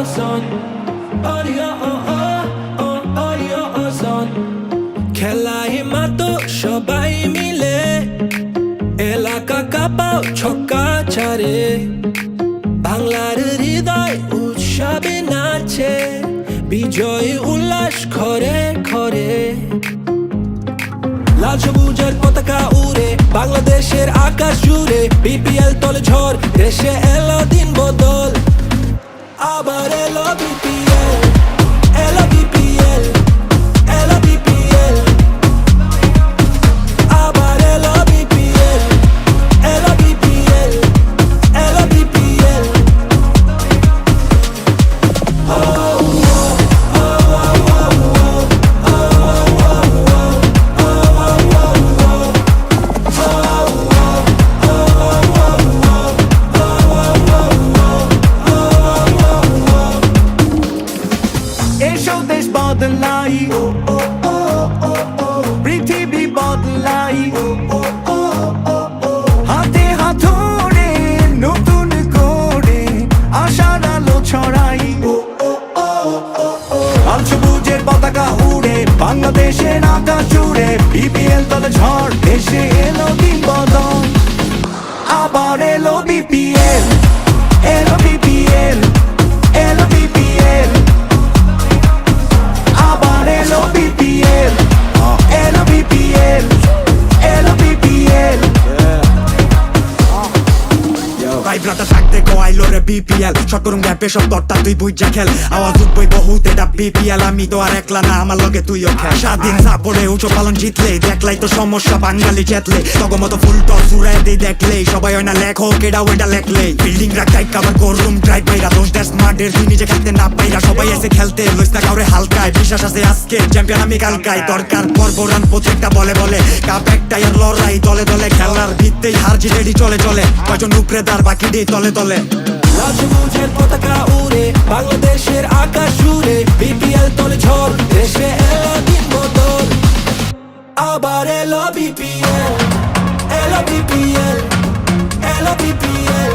son. Audio, audio, son. খেলায় মাতো সবাই মিলে এলাকা কাঁপাও ছক্কা ছাড়ে বাংলার হৃদয় উৎসবে নাচে বিজয় উল্লাস ঘরে ঘরে লাল সবুজের পতাকা উড়ে বাংলাদেশের আকাশ জুড়ে বিপিএল তলে ঝড় দেশে এলো দিন বদল আবার এলো বিপিএল এলো বিপিএল এলো বিপিএল আবার এলো বিপিএল এলো বিপিএল এলো বিপিএল এসো দেশ বদলাই পৃথিবী বদলাই হাতে হাত ধরে নতুন করে আশার আলো ছড়াই লাল সবুজের পতাকা উড়ে বাংলাদেশের আকাশ জুড়ে বিপিএল তলে ঝড় দেশে এলো দিন বদল আবার এলো বিপিএল এলো বিপিএল এলো বিপিএল আবার এলো বিপিএল এলো বিপিএল এলো বিপিএল ভাই ব্রাদার থাকতে গোয়াইলো রে বিপিএল শর্ট করুন গ্যাপে সব দরটা তুই বুঝা খেল আওয়াজ উঠবই বহুত এটা বিপিএল আমি তো আর একলা না আমার লগে তুইও খেল স্বাধীন সাপড়ে উঁচু পালন জিতলে দেখলাই তো সমস্যা বাঙালি চেতলে তগমতো ফুল টস উড়াই দিয়ে দেখলে সবাই হয় না লেখক এটা ওইটা লেখলে বিল্ডিং রাখাই কাবার করুম ড্রাইভ বাইরা দোষ দেশ মাঠের তুই নিজে খেলতে না পাইরা সবাই এসে খেলতে লইস না কাউরে হালকায় বিশ্বাস আছে আজকে চ্যাম্পিয়ন আমি কালকায় দরকার পর্ব রান প্রত্যেকটা বলে বলে কাপ একটাই আর লড়াই দলে দলে খেলার ভিত্তেই হার জিতেডি চলে চলে কয়জন উপরে দার বাকি দিয়ে তলে তলে লাল সবুজের পতাকা উড়ে বাংলাদেশের আকাশ জুড়ে বিপিএল তলে ঝড় দেশে এলো দিন বদল আবার এলো বিপিএল এলো বিপিএল এলো বিপিএল